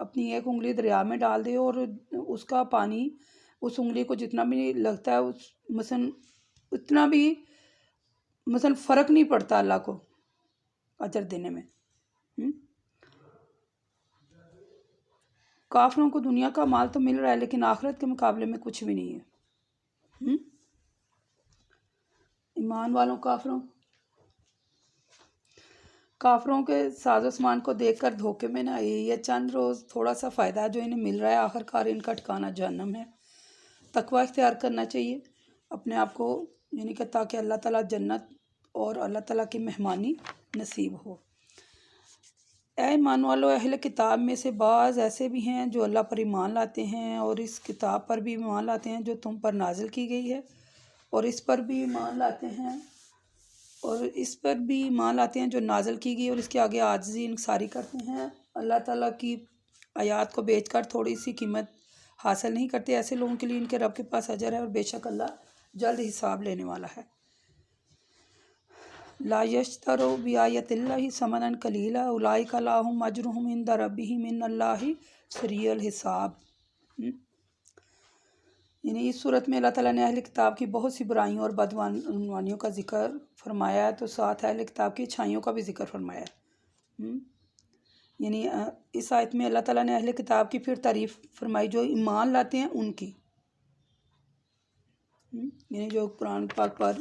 اپنی ایک انگلی دریا میں ڈال دے اور اس کا پانی اس انگلی کو جتنا بھی لگتا ہے اس مثلاً اتنا بھی مثلاً فرق نہیں پڑتا اللہ کو اجر دینے میں۔ کافروں کو دنیا کا مال تو مل رہا ہے لیکن آخرت کے مقابلے میں کچھ بھی نہیں ہے۔ ایمان والوں کافروں کے ساز و سامان کو دیکھ کر دھوکے میں نہ آئیے، یہ چند روز تھوڑا سا فائدہ جو انہیں مل رہا ہے، آخر کار ان کا ٹھکانہ جہنم ہے۔ تقوی اختیار کرنا چاہیے اپنے آپ کو، یعنی کہ تاکہ اللہ تعالیٰ جنت اور اللہ تعالیٰ کی مہمانی نصیب ہو۔ اے ایمان والو، اہل کتاب میں سے بعض ایسے بھی ہیں جو اللہ پر ایمان لاتے ہیں اور اس کتاب پر بھی ایمان لاتے ہیں جو تم پر نازل کی گئی ہے، اور اس پر بھی ایمان لاتے ہیں جو نازل کی گئی، اور اس کے آگے عاجزی انکساری کرتے ہیں، اللہ تعالیٰ کی آیات کو بیچ کر تھوڑی سی قیمت حاصل نہیں کرتے۔ ایسے لوگوں کے لیے ان کے رب کے پاس اجر ہے اور بے شک اللہ جلد حساب لینے والا ہے۔ لا یشتروا بآیات اللہ ثمنا قلیلا اولئک لهم اجرهم عند ربهم ان اللہ سریع الحساب۔ یعنی اس صورت میں اللہ تعالیٰ نے اہل کتاب کی بہت سی برائیوں اور بدعنوانیوں کا ذکر فرمایا ہے، تو ساتھ اہل کتاب کی اچھائیوں کا بھی ذکر فرمایا ہے۔ یعنی اس آیت میں اللہ تعالیٰ نے اہل کتاب کی پھر تعریف فرمائی جو ایمان لاتے ہیں ان کی، یعنی جو قرآن پاک پر،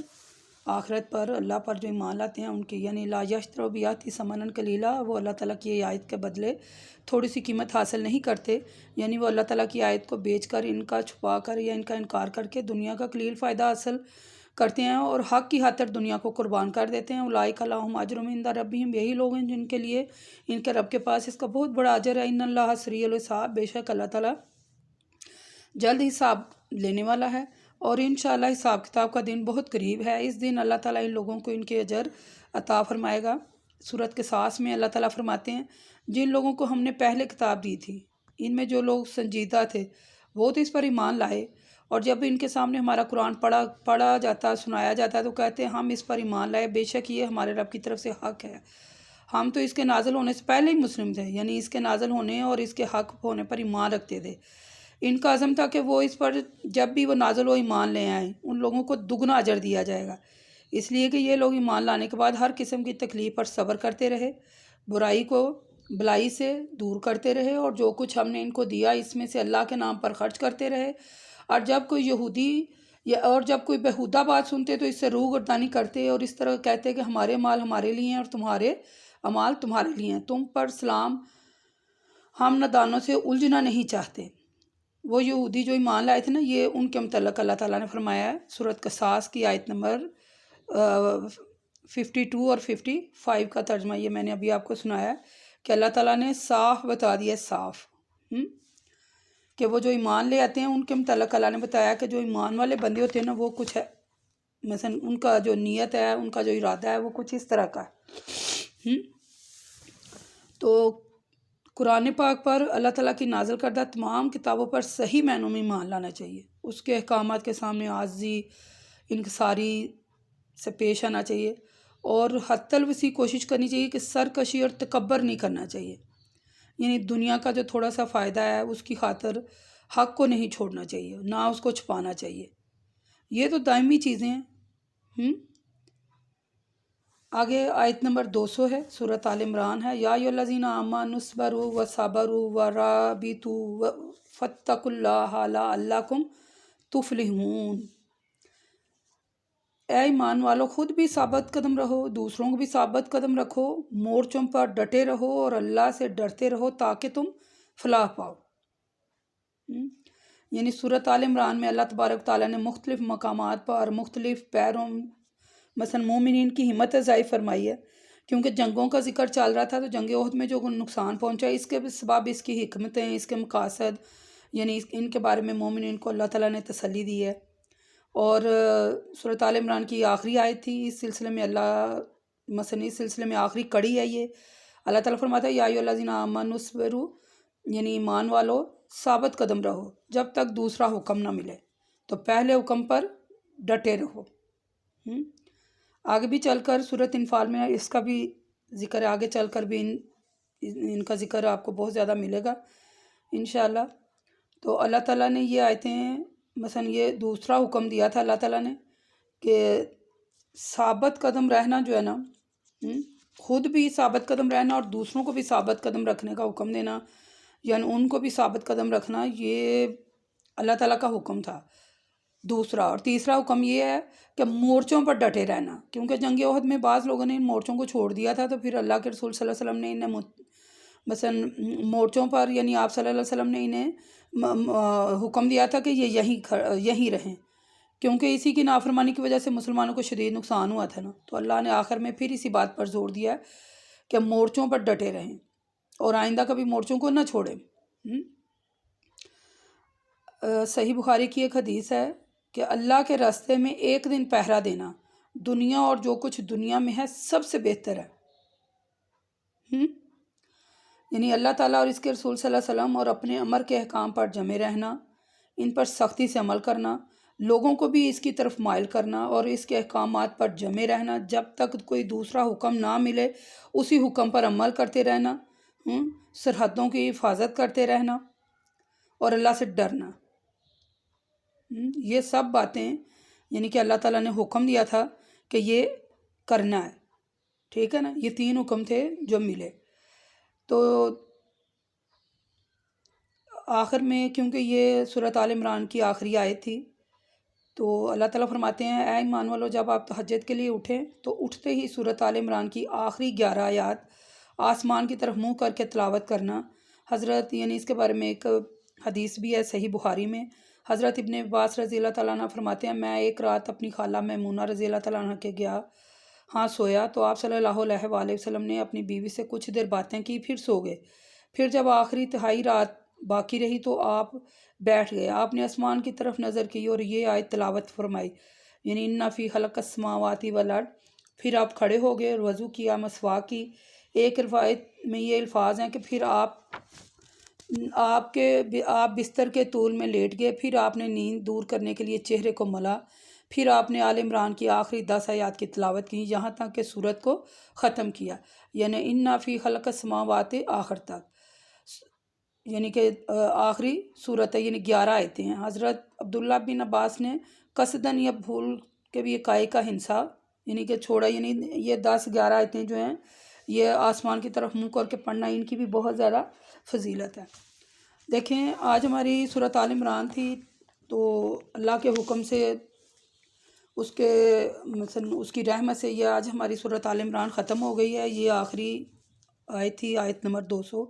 آخرت پر، اللہ پر جو ایمان لاتے ہیں ان کی، یعنی لا یشتروا بآیاتی ثمنا قلیلا، وہ اللہ تعالیٰ کی آیت کے بدلے تھوڑی سی قیمت حاصل نہیں کرتے، یعنی وہ اللہ تعالیٰ کی آیت کو بیچ کر، ان کا چھپا کر یا ان کا انکار کر کے دنیا کا قلیل فائدہ حاصل کرتے ہیں اور حق کی خاطر دنیا کو قربان کر دیتے ہیں۔ اولئک لهم اجر عند ربهم، یہی لوگ ہیں جن کے لیے ان کے رب کے پاس اس کا بہت بڑا اجر ہے۔ ان اللہ سریع الحساب، بے شک اللہ تعالیٰ جلد حساب لینے والا ہے، اور انشاءاللہ حساب کتاب کا دن بہت قریب ہے۔ اس دن اللہ تعالیٰ ان لوگوں کو ان کے اجر عطا فرمائے گا۔ سورۃ قصاص میں اللہ تعالیٰ فرماتے ہیں جن لوگوں کو ہم نے پہلے کتاب دی تھی، ان میں جو لوگ سنجیدہ تھے وہ تو اس پر ایمان لائے، اور جب ان کے سامنے ہمارا قرآن پڑھا جاتا، سنایا جاتا تو کہتے ہیں ہم اس پر ایمان لائے، بے شک یہ ہمارے رب کی طرف سے حق ہے، ہم تو اس کے نازل ہونے سے پہلے ہی مسلم تھے، یعنی اس کے نازل ہونے اور اس کے حق ہونے پر ایمان رکھتے تھے۔ ان کا عزم تھا کہ وہ اس پر جب بھی وہ نازل ہو ایمان لے آئیں، ان لوگوں کو دگنا اجر دیا جائے گا، اس لیے کہ یہ لوگ ایمان لانے کے بعد ہر قسم کی تکلیف پر صبر کرتے رہے، بلائی سے دور کرتے رہے، اور جو کچھ ہم نے ان کو دیا اس میں سے اللہ کے نام پر خرچ کرتے رہے، اور جب کوئی بہودہ بات سنتے تو اس سے روح گردانی کرتے اور اس طرح کہتے کہ ہمارے مال ہمارے لیے ہیں اور تمہارے اعمال تمہارے لیے ہیں، تم پر سلام، ہم نادانوں سے الجھنا نہیں چاہتے۔ وہ یہودی جو ایمان لائے تھے نا، یہ ان کے متعلق اللہ تعالیٰ نے فرمایا ہے، سورۃ قصاص کی آیت نمبر 52 اور 55 کا ترجمہ یہ میں نے ابھی آپ کو سنایا ہے کہ اللہ تعالیٰ نے صاف بتا دیا، صاف کہ وہ جو ایمان لے آتے ہیں ان کے متعلق اللہ نے بتایا کہ جو ایمان والے بندے ہوتے ہیں نا وہ کچھ ہے، مثلا ان کا جو نیت ہے، ان کا جو ارادہ ہے وہ کچھ اس طرح کا ہے۔ تو قرآن پاک پر اللہ تعالیٰ کی نازل کردہ تمام کتابوں پر صحیح معنوں میں ایمان لانا چاہیے، اس کے احکامات کے سامنے عاجزی انکساری سے پیش آنا چاہیے، اور حتی الوسیع کوشش کرنی چاہیے کہ سرکشی اور تکبر نہیں کرنا چاہیے، یعنی دنیا کا جو تھوڑا سا فائدہ ہے اس کی خاطر حق کو نہیں چھوڑنا چاہیے، نہ اس کو چھپانا چاہیے، یہ تو دائمی چیزیں ہیں۔ آگے آیت نمبر 200 ہے، سورۃ آل عمران ہے، یا ایھا الذین آمنوا اصبروا وصابروا ورابطوا فاتقوا اللہ لعلکم تفلحون۔ اے ایمان والو، خود بھی ثابت قدم رہو، دوسروں کو بھی ثابت قدم رکھو، مورچوں پر ڈٹے رہو اور اللہ سے ڈرتے رہو تاکہ تم فلاح پاؤ۔ یعنی سورۃ آل عمران میں اللہ تبارک تعالیٰ نے مختلف مقامات پر مختلف پیروں، مثلا مومنین کی ہمت افزائی فرمائی ہے، کیونکہ جنگوں کا ذکر چل رہا تھا، تو جنگ احد میں جو نقصان پہنچا اس کے سبب اس کی حکمتیں، اس کے مقاصد، یعنی ان کے بارے میں مومنین کو اللہ تعالیٰ نے تسلی دی ہے۔ اور سورۃ آل عمران کی آخری آیت تھی اس سلسلے میں، اس سلسلے میں آخری کڑی ہے یہ، اللہ تعالیٰ فرماتا ہے یا ایھا الذین آمنوا اصبروا، یعنی ایمان والو ثابت قدم رہو جب تک دوسرا حکم نہ ملے، تو پہلے حکم پر ڈٹے رہو۔ آگے بھی چل کر سورۃ انفال میں اس کا بھی ذکر ہے، آگے چل کر بھی ان کا ذکر آپ کو بہت زیادہ ملے گا، انشاءاللہ۔ تو اللہ تعالیٰ نے یہ آیتیں مثلا یہ دوسرا حکم دیا تھا اللہ تعالیٰ نے کہ ثابت قدم رہنا جو ہے نا، خود بھی ثابت قدم رہنا اور دوسروں کو بھی ثابت قدم رکھنے کا حکم دینا، یعنی ان کو بھی ثابت قدم رکھنا، یہ اللہ تعالیٰ کا حکم تھا دوسرا۔ اور تیسرا حکم یہ ہے کہ مورچوں پر ڈٹے رہنا، کیونکہ جنگ احد میں بعض لوگوں نے ان مورچوں کو چھوڑ دیا تھا، تو پھر اللہ کے رسول صلی اللہ علیہ وسلم نے انہیں مثلا مورچوں پر، یعنی آپ صلی اللہ علیہ وسلم نے انہیں حکم دیا تھا کہ یہ یہیں رہیں، کیونکہ اسی کی نافرمانی کی وجہ سے مسلمانوں کو شدید نقصان ہوا تھا نا۔ تو اللہ نے آخر میں پھر اسی بات پر زور دیا کہ مورچوں پر ڈٹے رہیں اور آئندہ کبھی مورچوں کو نہ چھوڑیں۔ صحیح بخاری کی ایک حدیث ہے کہ اللہ کے راستے میں ایک دن پہرا دینا دنیا اور جو کچھ دنیا میں ہے سب سے بہتر ہے۔ یعنی اللہ تعالیٰ اور اس کے رسول صلی اللہ علیہ وسلم اور اپنے امر کے احکام پر جمے رہنا، ان پر سختی سے عمل کرنا، لوگوں کو بھی اس کی طرف مائل کرنا اور اس کے احکامات پر جمے رہنا، جب تک کوئی دوسرا حکم نہ ملے اسی حکم پر عمل کرتے رہنا، سرحدوں کی حفاظت کرتے رہنا اور اللہ سے ڈرنا۔ یہ سب باتیں یعنی کہ اللہ تعالیٰ نے حکم دیا تھا کہ یہ کرنا ہے، ٹھیک ہے نا۔ یہ 3 حکم تھے جو ملے۔ تو آخر میں کیونکہ یہ سورۃ آل عمران کی آخری آیت تھی، تو اللہ تعالیٰ فرماتے ہیں اے ایمان والو، جب آپ تہجد کے لیے اٹھیں تو اٹھتے ہی سورۃ آل عمران کی آخری 11 آیات آسمان کی طرف منہ کر کے تلاوت کرنا۔ حضرت یعنی اس کے بارے میں ایک حدیث بھی ہے صحیح بخاری میں، حضرت ابن عباس رضی اللہ تعالیٰ عنہ فرماتے ہیں میں ایک رات اپنی خالہ میمونہ رضی اللہ تعالیٰ عنہ کے گیا ہاں سویا، تو آپ صلی اللہ علیہ وآلہ وسلم نے اپنی بیوی سے کچھ دیر باتیں کی، پھر سو گئے۔ پھر جب آخری تہائی رات باقی رہی تو آپ بیٹھ گئے، آپ نے آسمان کی طرف نظر کی اور یہ آیت تلاوت فرمائی، یعنی ان فی خلق السماوات والارض۔ پھر آپ کھڑے ہو گئے اور وضو کیا، مسواک کی۔ ایک روایت میں یہ الفاظ ہیں کہ پھر آپ بستر کے طول میں لیٹ گئے، پھر آپ نے نیند دور کرنے کے لیے چہرے کو ملا، پھر آپ نے آل عمران کی آخری 10 آیات کی تلاوت کی یہاں تک کہ سورت کو ختم کیا، یعنی ان فی خلق السماوات آخر تک، یعنی کہ آخری صورت ہے، یعنی 11 آیتیں ہیں۔ حضرت عبداللہ بن عباس نے قصداً یا بھول کے بھی اکائی کا ہنسا یعنی کہ چھوڑا، یعنی یہ 10-11 آیتیں جو ہیں یہ آسمان کی طرف منہ کر کے پڑھنا، ان کی بھی بہت زیادہ فضیلت ہے۔ دیکھیں آج ہماری سورۃ آل عمران تھی، تو اللہ کے حکم سے اس کی رحمت سے یہ آج ہماری سورۃ آل عمران ختم ہو گئی ہے۔ یہ آخری آیت تھی، آیت نمبر 200۔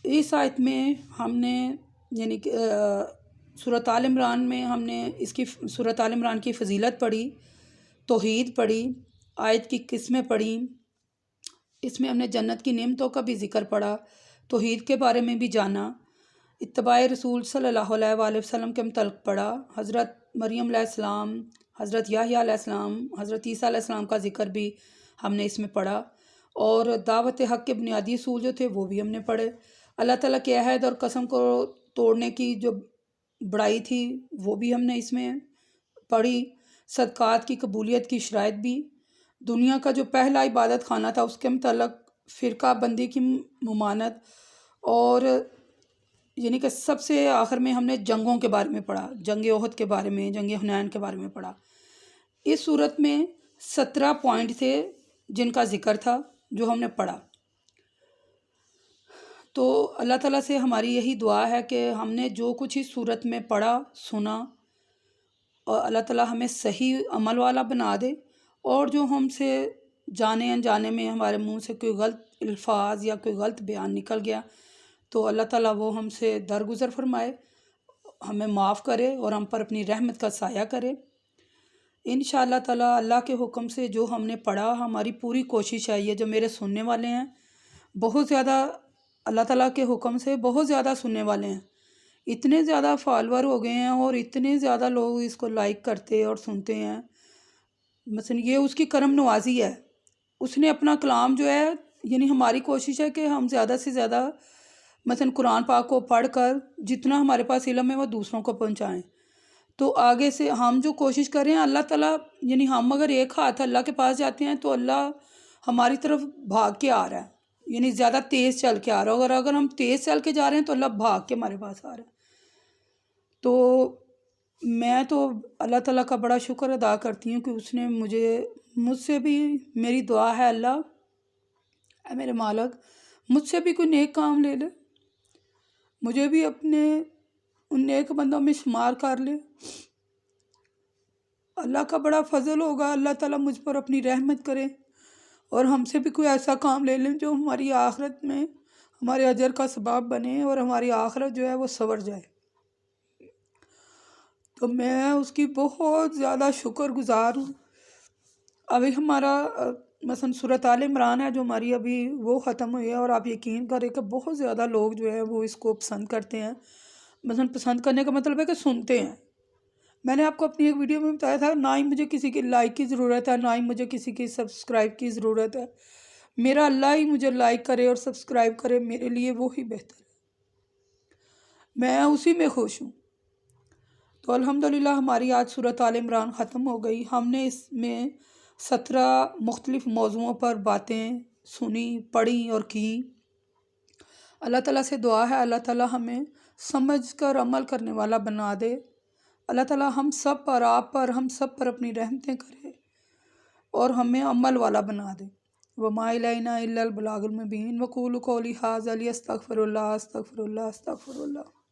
اس آیت میں ہم نے یعنی کہ سورۃ آل عمران میں ہم نے سورۃ آل عمران کی فضیلت پڑھی، توحید پڑھی، آیت کی قسمیں پڑھی، اس میں ہم نے جنت کی نعمتوں کا بھی ذکر پڑھا، توحید کے بارے میں بھی جانا، اتباع رسول صلی اللہ علیہ وآلہ وسلم کے متعلق پڑھا، حضرت مریم علیہ السلام، حضرت یحییٰ علیہ السلام، حضرت عیسیٰ علیہ السلام کا ذکر بھی ہم نے اس میں پڑھا، اور دعوت حق کے بنیادی اصول جو تھے وہ بھی ہم نے پڑھے۔ اللہ تعالیٰ کے عہد اور قسم کو توڑنے کی جو بڑائی تھی وہ بھی ہم نے اس میں پڑھی، صدقات کی قبولیت کی شرائط بھی، دنیا کا جو پہلا عبادت خانہ تھا اس کے متعلق فرقہ بندی کی ممانعت، اور یعنی کہ سب سے آخر میں ہم نے جنگوں کے بارے میں پڑھا، جنگ احد کے بارے میں، جنگ حنین کے بارے میں پڑھا۔ اس صورت میں 17 پوائنٹ تھے جن کا ذکر تھا جو ہم نے پڑھا۔ تو اللہ تعالیٰ سے ہماری یہی دعا ہے کہ ہم نے جو کچھ اس صورت میں پڑھا سنا، اور اللہ تعالیٰ ہمیں صحیح عمل والا بنا دے، اور جو ہم سے جانے انجانے میں ہمارے منہ سے کوئی غلط الفاظ یا کوئی غلط بیان نکل گیا تو اللہ تعالیٰ وہ ہم سے درگزر فرمائے، ہمیں معاف کرے اور ہم پر اپنی رحمت کا سایہ کرے۔ انشاءاللہ تعالیٰ اللہ کے حکم سے جو ہم نے پڑھا، ہماری پوری کوشش ہے، یہ جو میرے سننے والے ہیں بہت زیادہ اللہ تعالیٰ کے حکم سے بہت زیادہ سننے والے ہیں، اتنے زیادہ فالوور ہو گئے ہیں اور اتنے زیادہ لوگ اس کو لائک کرتے اور سنتے ہیں، مثلا یہ اس کی کرم نوازی ہے، اس نے اپنا کلام جو ہے، یعنی ہماری کوشش ہے کہ ہم زیادہ سے زیادہ مثلا قرآن پاک کو پڑھ کر جتنا ہمارے پاس علم ہے وہ دوسروں کو پہنچائیں۔ تو آگے سے ہم جو کوشش کر رہے ہیں اللہ تعالیٰ، یعنی ہم اگر ایک ہاتھ اللہ کے پاس جاتے ہیں تو اللہ ہماری طرف بھاگ کے آ رہا ہے، یعنی زیادہ تیز چل کے آ رہا ہو، اور اگر ہم تیز چل کے جا رہے ہیں تو اللہ بھاگ کے ہمارے پاس آ رہا ہے۔ تو میں تو اللہ تعالیٰ کا بڑا شکر ادا کرتی ہوں کہ اس نے مجھ سے بھی، میری دعا ہے اللہ اے میرے مالک مجھ سے بھی کوئی نیک کام لے لے، مجھے بھی اپنے ان نیک بندوں میں شمار کر لے۔ اللہ کا بڑا فضل ہوگا، اللہ تعالیٰ مجھ پر اپنی رحمت کرے اور ہم سے بھی کوئی ایسا کام لے لیں جو ہماری آخرت میں ہمارے اجر کا سبب بنے اور ہماری آخرت جو ہے وہ سنور جائے۔ تو میں اس کی بہت زیادہ شکر گزار ہوں۔ ابھی ہمارا مثلا سورۃ آل عمران ہے جو ہماری ابھی وہ ختم ہوئی ہے، اور آپ یقین کریں کہ بہت زیادہ لوگ جو ہے وہ اس کو پسند کرتے ہیں۔ مثلا پسند کرنے کا مطلب ہے کہ سنتے ہیں۔ میں نے آپ کو اپنی ایک ویڈیو میں بتایا تھا، نہ ہی مجھے کسی کی لائک کی ضرورت ہے، نہ ہی مجھے کسی کی سبسکرائب کی ضرورت ہے۔ میرا اللہ ہی مجھے لائک کرے اور سبسکرائب کرے، میرے لیے وہی بہتر ہے، میں اسی میں خوش ہوں۔ تو الحمدللہ ہماری آج سورۃ آل عمران ختم ہو گئی۔ ہم نے اس میں 17 مختلف موضوعوں پر باتیں سنی، پڑھی اور کی۔ اللہ تعالیٰ سے دعا ہے اللہ تعالیٰ ہمیں سمجھ کر عمل کرنے والا بنا دے۔ اللہ تعالیٰ ہم سب پر، آپ پر، ہم سب پر اپنی رحمتیں کرے اور ہمیں عمل والا بنا دے۔ وَمَا إِلَيْنَا إِلَّا الْبَلَاغُ الْمُبِينُ وَقُولُوا قَوْلِي هَٰذَا لِأَسْتَغْفِرَ اللَّهَ أَسْتَغْفِرُ اللَّهَ أَسْتَغْفِرُ اللَّهَ۔